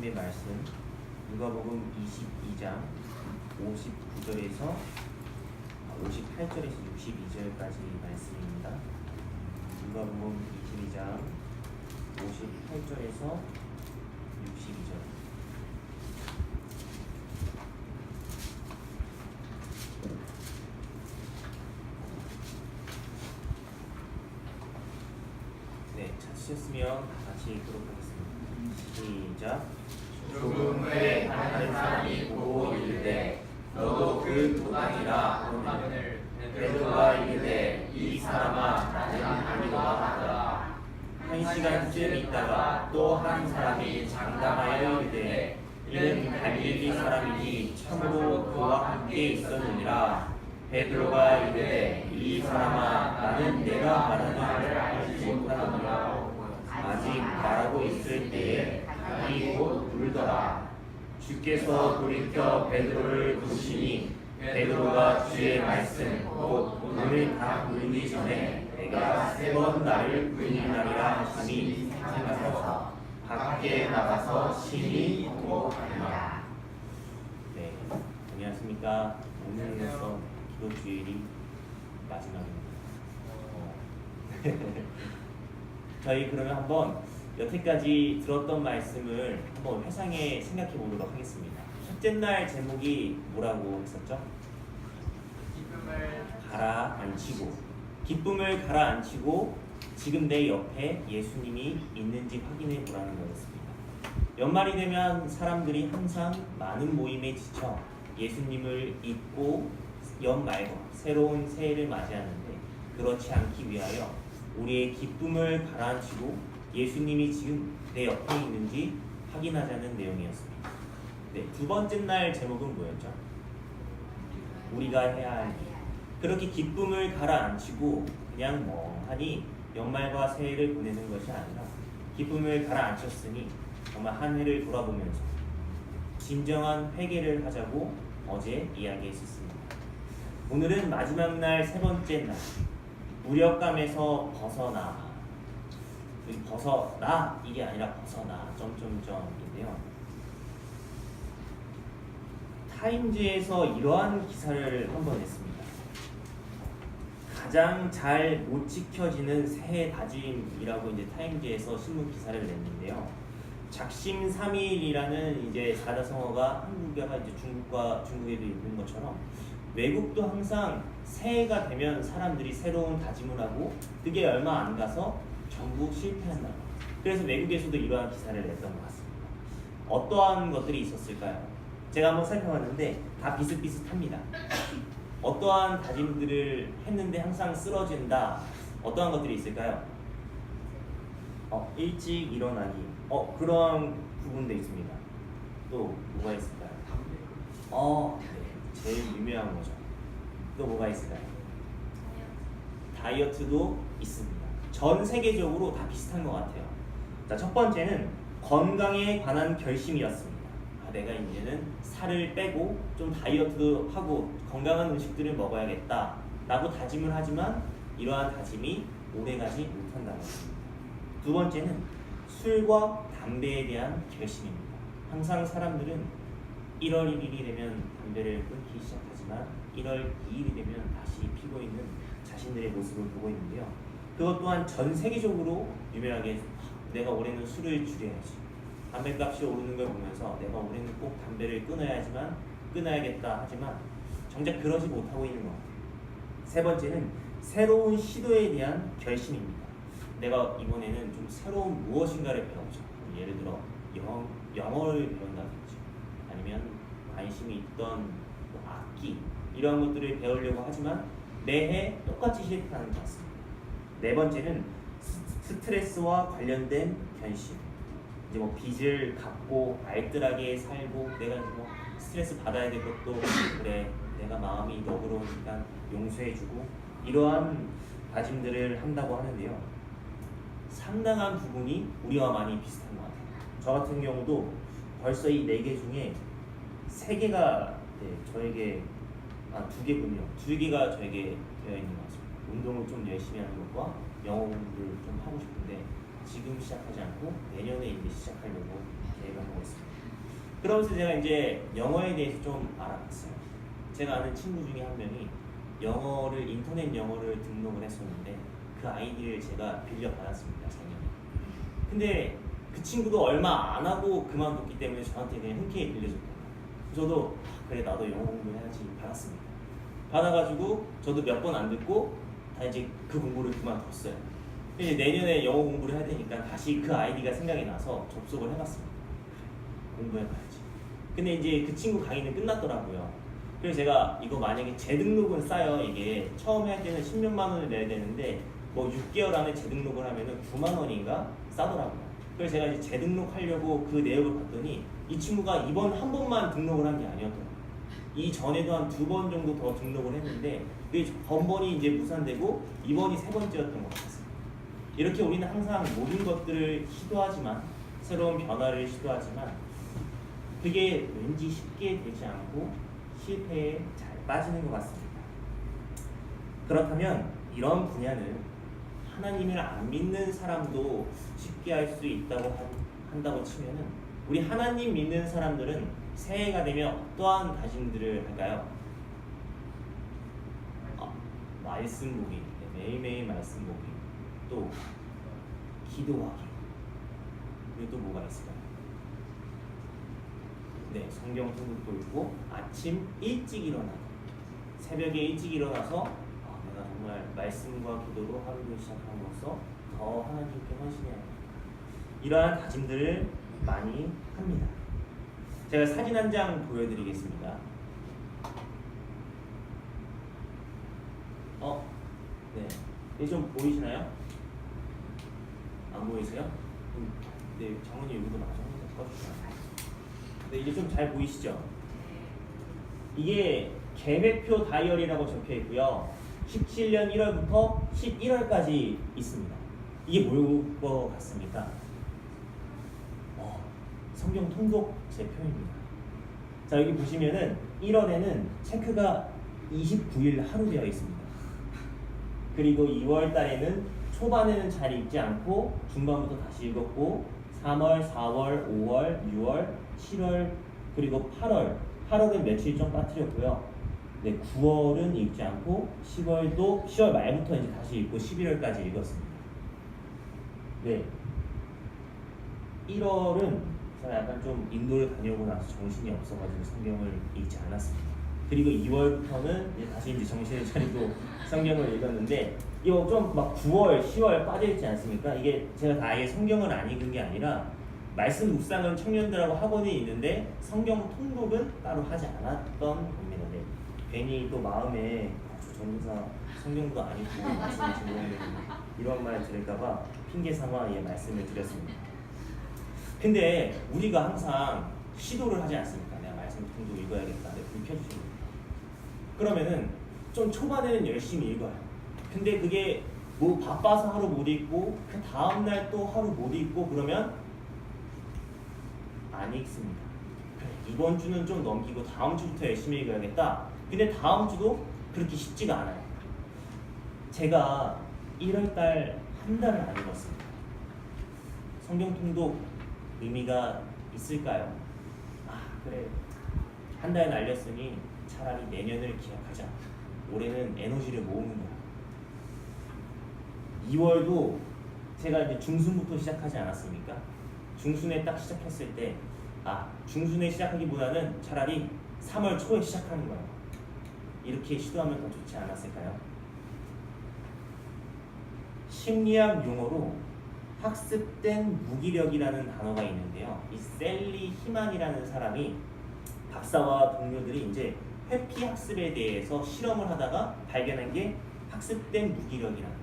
하나님의 말씀 누가복음 22장 59절에서 58절에서 62절까지 말씀입니다. 누가복음 22장 58절에서 62절. 네, 찾으셨으면 다 같이 읽도록 하겠습니다. 시작. 조금 후에 다른 사람이 보고 이르되 너도 그 도당이라 하거늘 베드로가 이르되 이 사람아 나는 아니라 하더라. 1시간쯤 있다가 또 한 사람이 장담하여 이르되 이는 갈릴리 사람이니 참으로 그와 함께 있었느니라. 베드로가 이르되 이 사람아 나는 내가 말하는 말을 알지 못하노라. 아직 말하고 있을 때에 달이 곧 울더라. 주께서 돌이켜 베드로를 부르시니 베드로가 주의 말씀 곧 오늘 다 울기 전에 내가 3번 나를 부인하리라 하시니 생각하사 밖에 나가서 심히 통곡하니라. 네, 안녕하십니까. 오늘로서 기도 주일이 마지막입니다. 저희 그러면 한번 여태까지 들었던 말씀을 한번 회상해 생각해 보도록 하겠습니다. 첫째 날 제목이 뭐라고 했었죠? 기쁨을 가라앉히고. 기쁨을 가라앉히고 지금 내 옆에 예수님이 있는지 확인해 보라는 거였습니다. 연말이 되면 사람들이 항상 많은 모임에 지쳐 예수님을 잊고 연말과 새로운 새해를 맞이하는데 그렇지 않기 위하여 우리의 기쁨을 가라앉히고 예수님이 지금 내 옆에 있는지 확인하자는 내용이었습니다. 네, 두 번째 날 제목은 뭐였죠? 우리가 해야 할 일. 그렇게 기쁨을 가라앉히고 그냥 멍하니 연말과 새해를 보내는 것이 아니라 기쁨을 가라앉혔으니 정말 한 해를 돌아보면서 진정한 회개를 하자고 어제 이야기했었습니다. 오늘은 마지막 날 세 번째 날 무력감에서 벗어나. 벗어나 이게 아니라 벗어나 점점점인데요. 타임즈에서 이러한 기사를 한번 냈습니다. 가장 잘 못 지켜지는 새해 다짐이라고 이제 타임즈에서 신문 기사를 냈는데요. 작심 3일이라는 이제 사자성어가 한국에가 이제 중국에도 있는 것처럼 외국도 항상 새해가 되면 사람들이 새로운 다짐을 하고 그게 얼마 안 가서 전부 실패한다. 그래서 외국에서도 이러한 기사를 냈던 것 같습니다. 어떠한 것들이 있었을까요? 제가 한번 살펴봤는데 다 비슷비슷합니다. 어떠한 다짐들을 했는데 항상 쓰러진다. 어떠한 것들이 있을까요? 일찍 일어나기. 그러한 부분도 있습니다. 또 뭐가 있을까요? 네, 제일 유명한 거죠. 또 뭐가 있을까요? 다이어트도 있습니다. 전 세계적으로 다 비슷한 것 같아요. 자, 첫 번째는 건강에 관한 결심이었습니다. 내가 이제는 살을 빼고 좀 다이어트도 하고 건강한 음식들을 먹어야겠다 라고 다짐을 하지만 이러한 다짐이 오래가지 못한다는 것입니다. 두 번째는 술과 담배에 대한 결심입니다. 항상 사람들은 1월 1일이 되면 담배를 끊기 시작하지만 1월 2일이 되면 다시 피고 있는 자신들의 모습을 보고 있는데요. 그것 또한 전 세계적으로 유명하게 내가 올해는 술을 줄여야지. 담배값이 오르는 걸 보면서 내가 올해는 꼭 담배를 끊어야겠다 하지만 정작 그러지 못하고 있는 것 같아요. 세 번째는 새로운 시도에 대한 결심입니다. 내가 이번에는 좀 새로운 무엇인가를 배우자. 예를 들어 영어를 배운다든지 아니면 관심이 있던 악기 이런 것들을 배우려고 하지만 매해 똑같이 실패하는 것 같습니다. 네 번째는 스트레스와 관련된 견심. 이제 빚을 갚고 알뜰하게 살고 내가 스트레스 받아야 될 것도 그래 내가 마음이 너그러우니까 용서해주고 이러한 다짐들을 한다고 하는데요. 상당한 부분이 우리와 많이 비슷한 것 같아요. 저 같은 경우도 벌써 이 4개 중에 3개가 저에게 2개군요. 2개가 저에게 되어 있는 것 같습니다. 운동을 좀 열심히 하는 것과 영어 공부를 좀 하고 싶은데 지금 시작하지 않고 내년에 이제 시작하려고 계획을 하고 있습니다. 그러면서 제가 이제 영어에 대해서 좀 알아봤어요. 제가 아는 친구 중에 한 명이 인터넷 영어를 등록을 했었는데 그 아이디를 제가 빌려받았습니다. 작년에. 근데 그 친구도 얼마 안 하고 그만뒀기 때문에 저한테 그냥 흔쾌히 빌려줬거든요. 저도 그래 나도 영어 공부해야지 받았습니다. 받아가지고 저도 몇 번 안 듣고 다 이제 그 공부를 그만뒀어요. 이제 내년에 영어 공부를 해야 되니까 다시 그 아이디가 생각이 나서 접속을 해봤습니다. 공부해봐야지. 근데 이제 그 친구 강의는 끝났더라고요. 그래서 제가 이거 만약에 재등록은 싸요. 이게 처음 할 때는 10몇만 원을 내야 되는데 뭐 6개월 안에 재등록을 하면은 9만 원인가 싸더라고요. 그래서 제가 이제 재등록하려고 그 내역을 봤더니 이 친구가 이번 한 번만 등록을 한 게 아니었더라고요. 이 전에도 한 2번 정도 더 등록을 했는데 그 번번이 이제 무산되고 이번이 3번째였던 것 같았어요. 이렇게 우리는 항상 모든 것들을 시도하지만 새로운 변화를 시도하지만 그게 왠지 쉽게 되지 않고 실패에 잘 빠지는 것 같습니다. 그렇다면 이런 분야는 하나님을 안 믿는 사람도 쉽게 할 수 있다고 한다고 치면은 우리 하나님 믿는 사람들은 새해가 되면 어떠한 다짐들을 할까요? 말씀 보기, 매일매일 말씀 보기, 또 기도하기, 그리고 또 뭐가 있을까요? 네, 성경 통독도 읽고 아침 일찍 일어나기, 새벽에 일찍 일어나서 내가 정말 말씀과 기도로 하루를 시작함으로써 더 하나님께 헌신해야 한다. 이러한 다짐들을 많이 합니다. 제가 사진 한 장 보여드리겠습니다. 네, 이게 좀 보이시나요? 안 보이세요? 네, 장훈이 여기도 마저 꺼주시나요? 네, 이게 좀 잘 보이시죠? 이게 계획표 다이어리라고 적혀 있고요. 17년 1월부터 11월까지 있습니다. 이게 뭘 것 같습니까? 성경 통독 제 표입니다. 자, 여기 보시면은 1월에는 체크가 29일 하루 되어 있습니다. 그리고 2월 달에는 초반에는 잘 읽지 않고 중반부터 다시 읽었고 3월, 4월, 5월, 6월, 7월 그리고 8월은 며칠 좀 빠뜨렸고요. 네, 9월은 읽지 않고 10월 말부터 이제 다시 읽고 11월까지 읽었습니다. 네, 1월은 제가 약간 좀 인도를 다녀오고 나서 정신이 없어가지고 성경을 읽지 않았습니다. 그리고 2월부터는 다시 이제 정신을 차리고 성경을 읽었는데 이거 좀 막 9월, 10월 빠져있지 않습니까? 이게 제가 다 아예 성경을 안 읽은 게 아니라 말씀 묵상은 청년들하고 학원이 있는데 성경 통독은 따로 하지 않았던 겁니다. 네. 괜히 또 마음에 전도사 성경도 안 읽고 말씀을 증거하는 이런 말 들을까봐 핑계 삼아 말씀을 드렸습니다. 근데 우리가 항상 시도를 하지 않습니까? 내가 말씀 통독 읽어야겠다. 불 켜주십니다. 그러면은 좀 초반에는 열심히 읽어요. 근데 그게 뭐 바빠서 하루 못 읽고 그 다음날 또 하루 못 읽고 그러면 안 읽습니다. 그래, 이번 주는 좀 넘기고 다음 주부터 열심히 읽어야겠다. 근데 다음 주도 그렇게 쉽지가 않아요. 제가 1월달 한 달을 안 읽었습니다. 성경 통독 의미가 있을까요? 그래, 한 달 날렸으니 차라리 내년을 기약하자. 올해는 에너지를 모으는 거야. 2월도 제가 이제 중순부터 시작하지 않았습니까? 중순에 딱 시작했을 때 중순에 시작하기보다는 차라리 3월 초에 시작하는 거예요. 이렇게 시도하면 더 좋지 않았을까요? 심리학 용어로 학습된 무기력이라는 단어가 있는데요. 이 셀리 히만이라는 사람이 박사와 동료들이 이제 회피 학습에 대해서 실험을 하다가 발견한 게 학습된 무기력이라는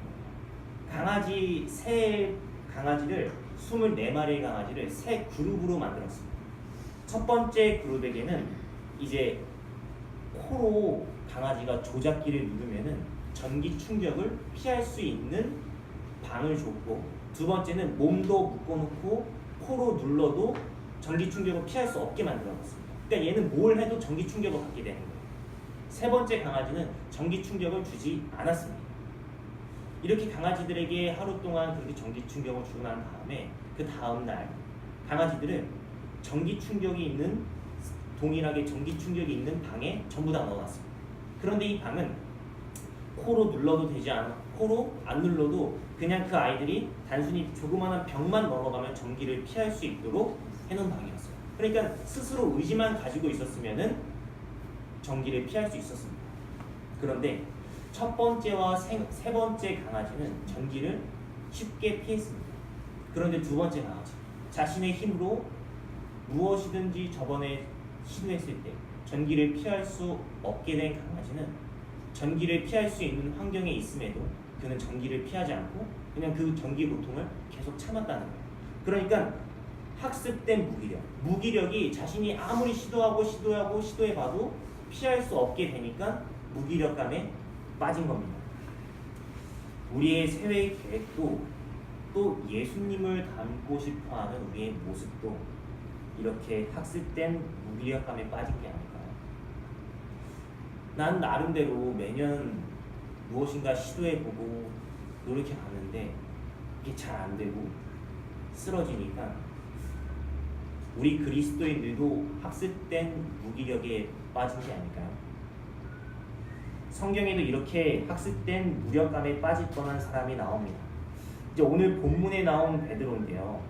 거예요. 새 강아지를 24마리의 강아지를 세 그룹으로 만들었습니다. 첫 번째 그룹에게는 이제 코로 강아지가 조작기를 누르면은 전기 충격을 피할 수 있는 방을 줬고, 두 번째는 몸도 묶어놓고 코로 눌러도 전기 충격을 피할 수 없게 만들어놨습니다. 그러니까 얘는 뭘 해도 전기 충격을 받게 되는 거예요. 세 번째 강아지는 전기 충격을 주지 않았습니다. 이렇게 강아지들에게 하루 동안 그렇게 전기 충격을 주고 난 다음에 그 다음 날 강아지들은 전기 충격이 있는 동일하게 전기 충격이 있는 방에 전부 다 넣어놨습니다. 그런데 이 방은 코로 눌러도 되지 않아, 코로 안 눌러도 그냥 그 아이들이 단순히 조그마한 벽만 넘어가면 전기를 피할 수 있도록 해놓은 방이었어요. 그러니까 스스로 의지만 가지고 있었으면은 전기를 피할 수 있었습니다. 그런데 첫 번째와 세 번째 강아지는 전기를 쉽게 피했습니다. 그런데 두 번째 강아지, 자신의 힘으로 무엇이든지 저번에 시도했을 때 전기를 피할 수 없게 된 강아지는 전기를 피할 수 있는 환경에 있음에도 그는 전기를 피하지 않고 그냥 그 전기 고통을 계속 참았다는 거예요. 그러니까 학습된 무기력이 자신이 아무리 시도해봐도 피할 수 없게 되니까 무기력감에 빠진 겁니다. 우리의 새해 계획도 또 예수님을 닮고 싶어하는 우리의 모습도 이렇게 학습된 무기력감에 빠진 게 아닐까요? 난 나름대로 매년 무엇인가 시도해보고 노력해봤는데 이게 잘 안되고 쓰러지니까 우리 그리스도인들도 학습된 무기력에 빠진 게 아닐까요? 성경에도 이렇게 학습된 무력감에 빠질 뻔한 사람이 나옵니다. 이제 오늘 본문에 나온 베드로인데요.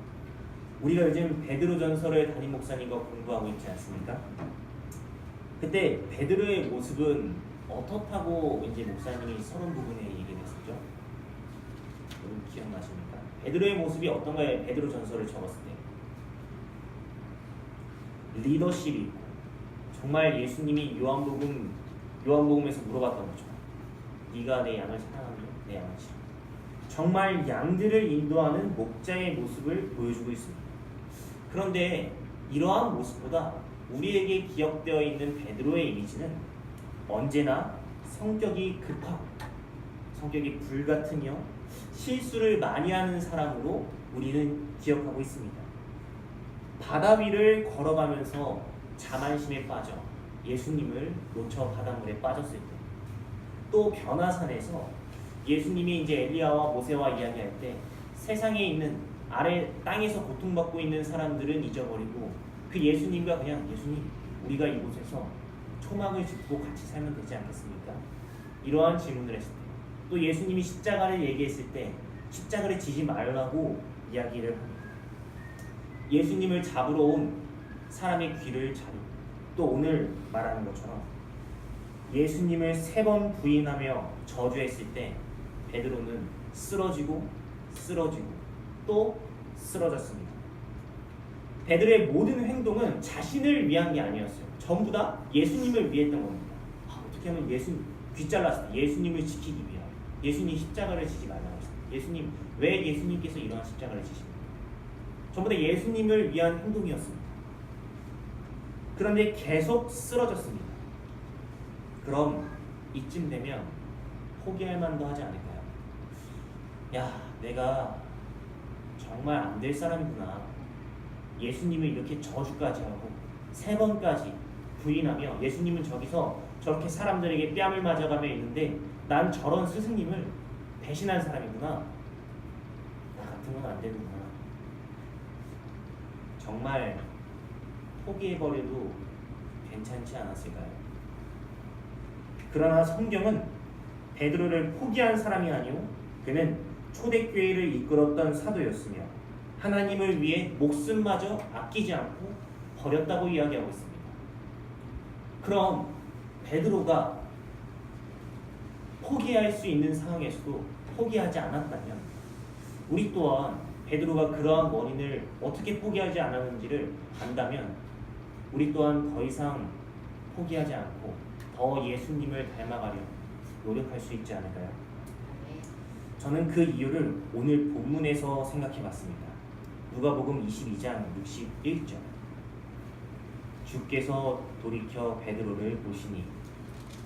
우리가 요즘 베드로전서를 담임 목사님과 공부하고 있지 않습니까? 그때 베드로의 모습은 어떻다고 이제 목사님이 서론 부분에 얘기를 했었죠? 여러분 기억나십니까? 베드로의 모습이 어떤가요? 베드로전서를 적었을 때 리더십이 있고 정말 예수님이 요한복음에서 물어봤던 거죠. 네가 내 양을 사랑하며 내 양을 치라. 정말 양들을 인도하는 목자의 모습을 보여주고 있습니다. 그런데 이러한 모습보다 우리에게 기억되어 있는 베드로의 이미지는 언제나 성격이 급하고 성격이 불같으며 실수를 많이 하는 사람으로 우리는 기억하고 있습니다. 바다 위를 걸어가면서 자만심에 빠져 예수님을 놓쳐 바닷물에 빠졌을 때, 또 변화산에서 예수님이 이제 엘리야와 모세와 이야기할 때 세상에 있는 아래 땅에서 고통받고 있는 사람들은 잊어버리고 그 예수님과 그냥 예수님 우리가 이곳에서 초막을 짚고 같이 살면 되지 않겠습니까? 이러한 질문을 했을 때, 또 예수님이 십자가를 얘기했을 때 십자가를 지지 말라고 이야기를 합니다. 예수님을 잡으러 온 사람의 귀를 자르고, 또 오늘 말하는 것처럼 예수님을 3번 부인하며 저주했을 때 베드로는 쓰러지고 또 쓰러졌습니다. 베드로의 모든 행동은 자신을 위한 게 아니었어요. 전부 다 예수님을 위했던 겁니다. 어떻게 하면 귀 잘랐을 때 예수님을 지키기 위하여 예수님 십자가를 지지 말라고 했습니다. 왜 예수님께서 이러한 십자가를 지십니까? 전부 다 예수님을 위한 행동이었습니다. 그런데 계속 쓰러졌습니다. 그럼 이쯤 되면 포기할 만도 하지 않을까요? 야, 내가 정말 안 될 사람이구나. 예수님을 이렇게 저주까지 하고 3번까지 부인하며 예수님은 저기서 저렇게 사람들에게 뺨을 맞아가며 있는데 난 저런 스승님을 배신한 사람이구나. 나 같은 건 안 되는구나. 정말 포기해버려도 괜찮지 않았을까요? 그러나 성경은 베드로를 포기한 사람이 아니오 그는 초대교회를 이끌었던 사도였으며 하나님을 위해 목숨마저 아끼지 않고 버렸다고 이야기하고 있습니다. 그럼 베드로가 포기할 수 있는 상황에서도 포기하지 않았다면 우리 또한 베드로가 그러한 원인을 어떻게 포기하지 않았는지를 안다면 우리 또한 더 이상 포기하지 않고 더 예수님을 닮아가려 노력할 수 있지 않을까요? 저는 그 이유를 오늘 본문에서 생각해봤습니다. 누가복음 22장 61절. 주께서 돌이켜 베드로를 보시니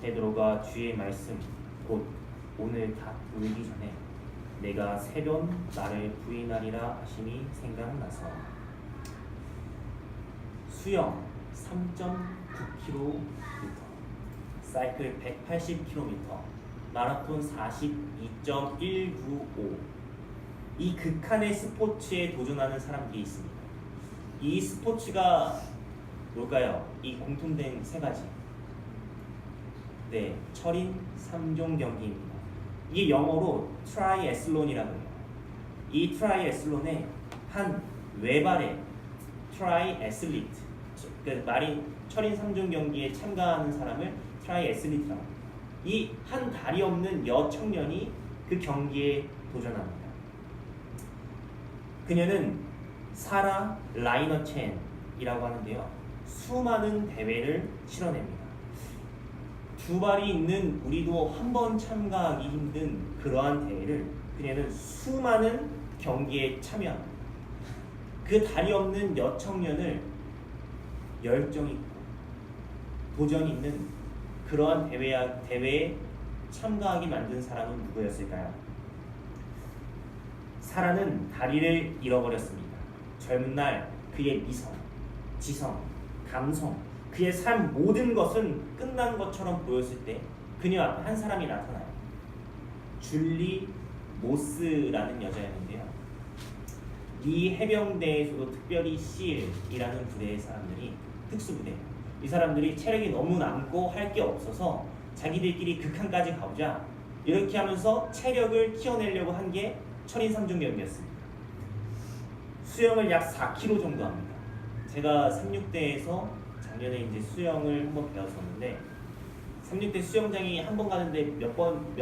베드로가 주의 말씀 곧 오늘 다 울기 전에 내가 3번 나를 부인하리라 하심이 생각나서 수영 3.9km, 사이클 180km, 마라톤 42.195, 이 극한의 스포츠에 도전하는 사람들이 있습니다. 이 스포츠가 뭘까요? 이 공통된 세 가지. 네, 철인 3종 경기입니다. 이게 영어로 트라이애슬론이라고 해요. 이 트라이애슬론에 한 외발의 트라이애슬리트, 그 말인 철인 3종 경기에 참가하는 사람을 트라이애슬리트라고 합니다. 이 한 다리 없는 여청년이 그 경기에 도전합니다. 그녀는 사라 라이너첸이라고 하는데요. 수많은 대회를 치러냅니다. 두 발이 있는 우리도 한 번 참가하기 힘든 그러한 대회를 그녀는 수많은 경기에 참여합니다. 그 다리 없는 여청년을 열정 있고 도전 있는 그러한 대회에 참가하게 만든 사람은 누구였을까요? 사라는 다리를 잃어버렸습니다. 젊은 날 그의 미성, 지성, 감성, 그의 삶 모든 것은 끝난 것처럼 보였을 때 그녀 앞에 한 사람이 나타나요. 줄리 모스라는 여자였는데요. 미 해병대에서도 특별히 실이라는 부대의 사람들이 특수부대. 이 사람들이 체력이 너무 남고 할 게 없어서 자기들끼리 극한까지 가보자 이렇게 하면서 체력을 키워내려고 한 게 철인 3종 경기였습니다. 수영을 약 4km 정도 합니다. 제가 36대에서 작년에 이제 수영을 한번 배웠었는데 36대 수영장이 한 번 가는데 몇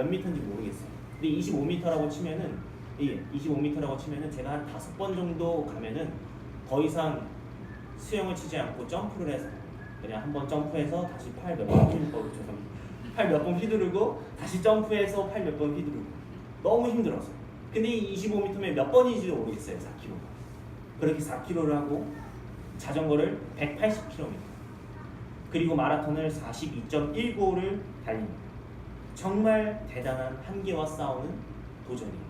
미터인지 모르겠어요. 근데 25m라고 치면은 25m라고 치면은 제가 한 5번 정도 가면은 더 이상 수영을 치지 않고 점프를 해서 그냥 한번 점프해서 다시 팔 몇 번 휘두르고 다시 점프해서 팔 몇 번 휘두르고 너무 힘들었어요. 근데 이 25m면 몇 번인지도 모르겠어요. 4km. 그렇게 4km를 하고 자전거를 180km 그리고 마라톤을 42.195를 달립니다. 정말 대단한 한계와 싸우는 도전이에요.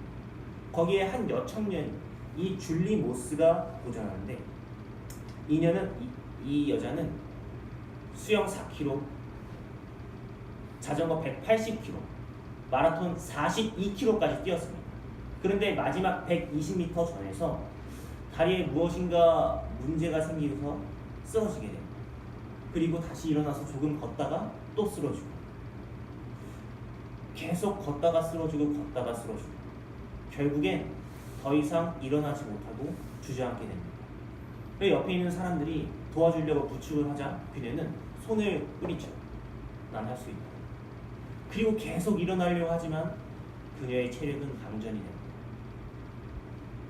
거기에 한 여청년 이 줄리 모스가 도전하는데 이 여자는 수영 4km, 자전거 180km, 마라톤 42km까지 뛰었습니다. 그런데 마지막 120m 전에서 다리에 무엇인가 문제가 생기면서 쓰러지게 됩니다. 그리고 다시 일어나서 조금 걷다가 또 쓰러지고 계속 걷다가 쓰러지고 결국엔 더 이상 일어나지 못하고 주저앉게 됩니다. 옆에 있는 사람들이 도와주려고 부축을 하자 그녀는 손을 뿌리쳐. 난 할 수 있다. 그리고 계속 일어나려고 하지만 그녀의 체력은 방전이 됩니다.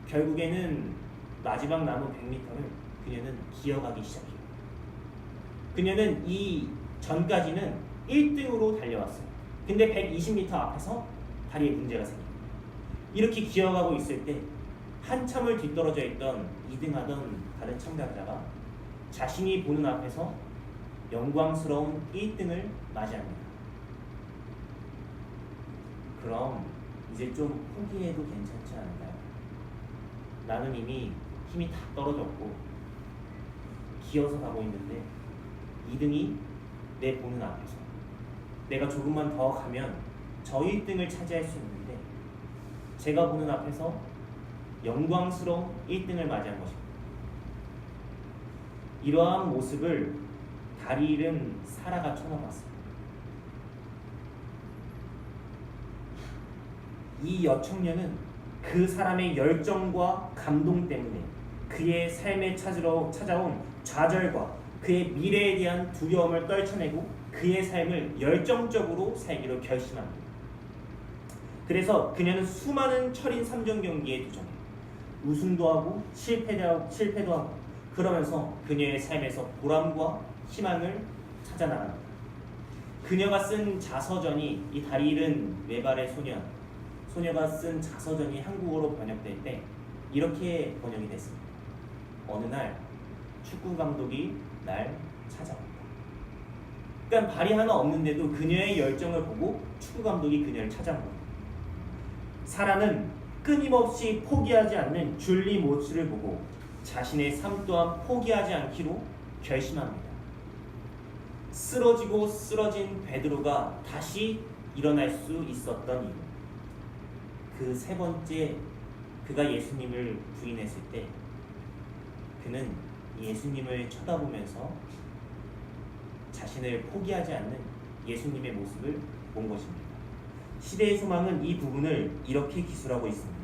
결국에는 마지막 남은 100m를 그녀는 기어가기 시작해요. 그녀는 이 전까지는 1등으로 달려왔어요. 근데 120m 앞에서 다리에 문제가 생깁니다. 이렇게 기어가고 있을 때 한참을 뒤떨어져 있던 2등하던 다른 참가자가 자신이 보는 앞에서 영광스러운 1등을 맞이합니다. 그럼 이제 좀 포기해도 괜찮지 않을까요? 나는 이미 힘이 다 떨어졌고 기어서 가고 있는데 2등이 내 보는 앞에서 내가 조금만 더 가면 저 1등을 차지할 수 있는데 제가 보는 앞에서 영광스러운 1등을 맞이한 것입니다. 이러한 모습을 다리 잃은 사라가 쳐다봤습니다. 이 여청년은 그 사람의 열정과 감동 때문에 그의 삶에 찾아온 좌절과 그의 미래에 대한 두려움을 떨쳐내고 그의 삶을 열정적으로 살기로 결심합니다. 그래서 그녀는 수많은 철인 3종 경기에 도전해요. 우승도 하고 실패도 하고 그러면서 그녀의 삶에서 보람과 희망을 찾아 나갑니다. 그녀가 쓴 자서전이 이 다리 잃은 외발의 소녀가 쓴 자서전이 한국어로 번역될 때 이렇게 번역이 됐습니다. 어느 날 축구 감독이 날 찾아왔다. 그러니까 발이 하나 없는데도 그녀의 열정을 보고 축구 감독이 그녀를 찾아온 겁니다. 사라는 끊임없이 포기하지 않는 줄리 모스를 보고 자신의 삶 또한 포기하지 않기로 결심합니다. 쓰러지고 쓰러진 베드로가 다시 일어날 수 있었던 이유. 그 세 번째 그가 예수님을 부인했을 때 그는 예수님을 쳐다보면서 자신을 포기하지 않는 예수님의 모습을 본 것입니다. 시대의 소망은 이 부분을 이렇게 기술하고 있습니다.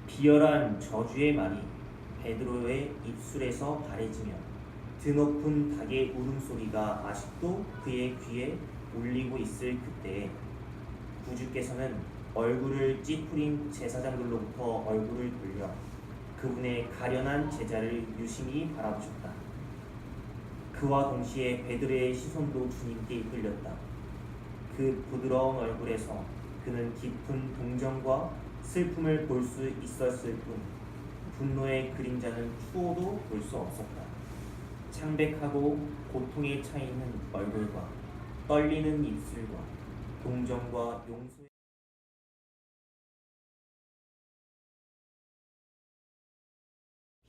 비열한 저주의 말이 베드로의 입술에서 바래지며 드높은 닭의 울음소리가 아직도 그의 귀에 울리고 있을 그때에 구주께서는 얼굴을 찌푸린 제사장들로부터 얼굴을 돌려 그분의 가련한 제자를 유심히 바라보셨다. 그와 동시에 베드로의 시선도 주님께 이끌렸다. 그 부드러운 얼굴에서 그는 깊은 동정과 슬픔을 볼 수 있었을 뿐 분노의 그림자는 추호도 볼 수 없었다. 창백하고 고통에 차 있는 얼굴과 떨리는 입술과 동정과 용서의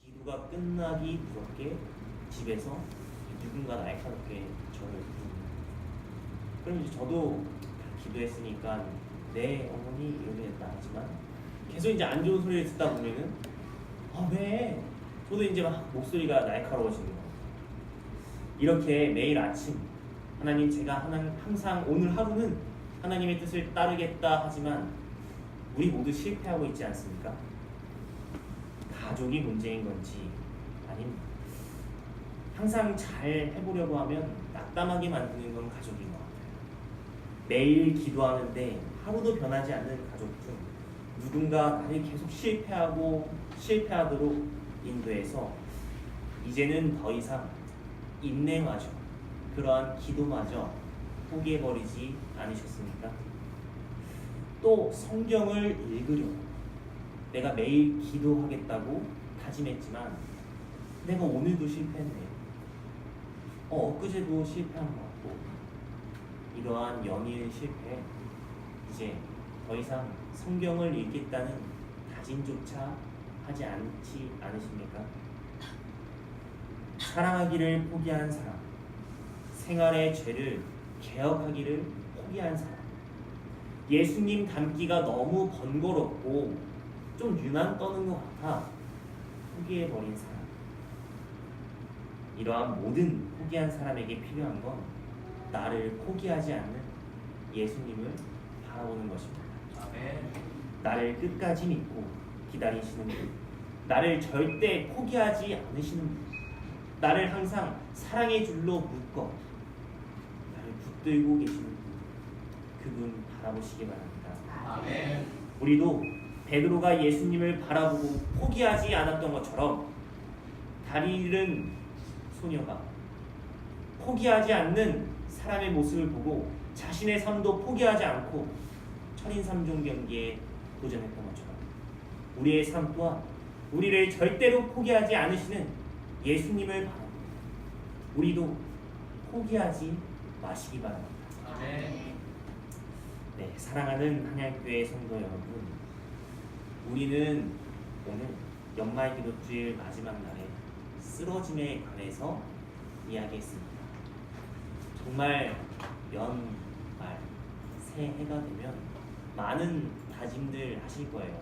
기도가 끝나기 무섭게 집에서 누군가 날카롭게 저를 부릅니다. 그럼 이제 저도 기도했으니까 네 어머니 이렇게 나왔지만 계속 이제 안 좋은 소리를 듣다 보면은 왜? 저도 이제 막 목소리가 날카로워지는 거예요. 이렇게 매일 아침 하나님 제가 항상 오늘 하루는 하나님의 뜻을 따르겠다 하지만 우리 모두 실패하고 있지 않습니까? 가족이 문제인 건지 아니면 항상 잘 해보려고 하면 낙담하게 만드는 건 가족인 것 같아요. 매일 기도하는데 하루도 변하지 않는 가족 중 누군가 나를 계속 실패하도록 인도해서 이제는 더 이상 인내마저 그러한 기도마저 포기해버리지 않으셨습니까? 또 성경을 읽으려 내가 매일 기도하겠다고 다짐했지만 내가 오늘도 실패했네요. 엊그제도 실패한 것 같고 이러한 연일 실패 이제 더 이상 성경을 읽겠다는 다짐조차 하지 않으십니까? 사랑하기를 포기한 사람, 생활의 죄를 개혁하기를 포기한 사람, 예수님 닮기가 너무 번거롭고 좀 유난 떠는 것 같아 포기해버린 사람. 이러한 모든 포기한 사람에게 필요한 건 나를 포기하지 않는 예수님을 바라보는 것입니다. 아멘. 나를 끝까지 믿고 기다리시는 분, 나를 절대 포기하지 않으시는 분, 나를 항상 사랑의 줄로 묶어 나를 붙들고 계시는 분, 그분 바라보시기 바랍니다. 아멘. 우리도 베드로가 예수님을 바라보고 포기하지 않았던 것처럼 다리 잃은 소녀가 포기하지 않는 사람의 모습을 보고 자신의 삶도 포기하지 않고 천인삼종 경기에 도전했던 것처럼 우리의 삶 또한 우리를 절대로 포기하지 않으시는 예수님을 바라보고 우리도 포기하지 마시기 바랍니다. 아멘. 네, 사랑하는 한양교회 성도 여러분, 우리는 오늘 연말 기도주일 마지막 날에 쓰러짐에 관해서 이야기했습니다. 정말 연말 새해가 되면 많은 다짐들 하실 거예요.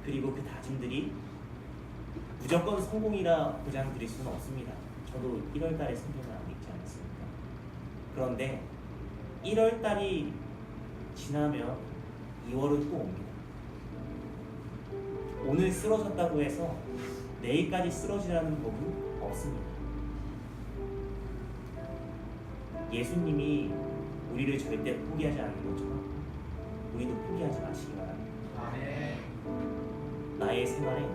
그리고 그 다짐들이 무조건 성공이라 보장 드릴 수는 없습니다. 저도 1월달에 성경을 안 읽지 않았습니까? 그런데 1월달이 지나면 2월은 또 옵니다. 오늘 쓰러졌다고 해서 내일까지 쓰러지라는 법은 없습니다. 예수님이 우리를 절대 포기하지 않는 것처럼 우리도 포기하지 마시기 바랍니다. 아멘. 나의 생활에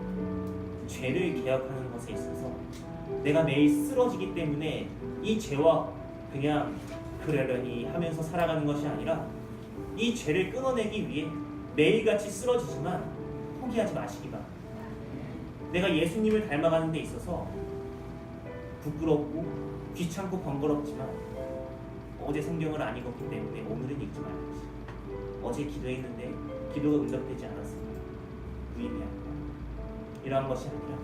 죄를 개혁하는 것에 있어서 내가 매일 쓰러지기 때문에 이 죄와 그냥 그러려니 하면서 살아가는 것이 아니라 이 죄를 끊어내기 위해 매일같이 쓰러지지만 포기하지 마시기 바랍니다. 내가 예수님을 닮아가는 데 있어서 부끄럽고 귀찮고 번거롭지만 어제 성경을 안 읽었기 때문에 오늘은 읽지 말아야지. 어제 기도했는데 기도가 응답되지 않았습니다. 무의미합니다. 이러한 것이 아니라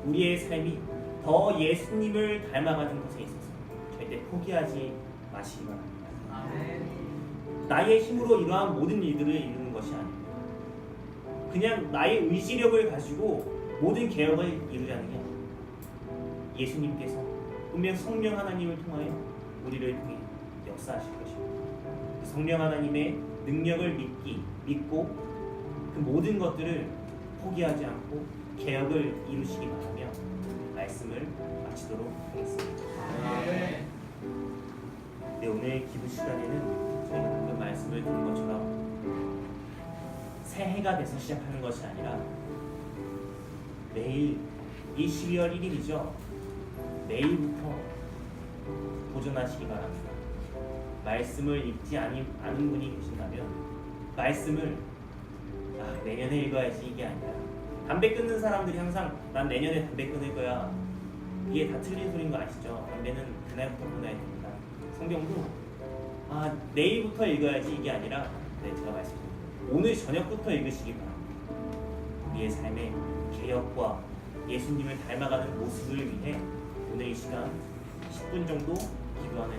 우리의 삶이 더 예수님을 닮아가는 것에 있어서 절대 포기하지 마시기 바랍니다. 아멘. 나의 힘으로 이러한 모든 일들을 이루는 것이 아닙니다. 그냥 나의 의지력을 가지고 모든 개혁을 이루자는 게 아닙니다. 예수님께서 분명 성령 하나님을 통하여 우리를 통해 역사하실 것입니다. 그 성령 하나님의 능력을 믿고 그 모든 것들을 포기하지 않고 개혁을 이루시기 바라며 말씀을 마치도록 하겠습니다. 네. 네, 오늘 기도 시간에는 저희가 방금 말씀을 드린 것처럼 새해가 돼서 시작하는 것이 아니라 내일 이 12월 1일이죠. 내일부터 도전하시기 바랍니다. 말씀을 읽지 않은 분이 계신다면 말씀을 내년에 읽어야지 이게 아니라 담배 끊는 사람들이 항상 난 내년에 담배 끊을 거야. 이게 다 틀린 소리인 거 아시죠? 담배는 그날부터 끊어야 됩니다. 성경도 내일부터 읽어야지 이게 아니라 제가 말씀드립니다. 오늘 저녁부터 읽으시기 바랍니다. 우리의 삶의 개혁과 예수님을 닮아가는 모습을 위해 오늘 이 시간 10분 정도 기도하는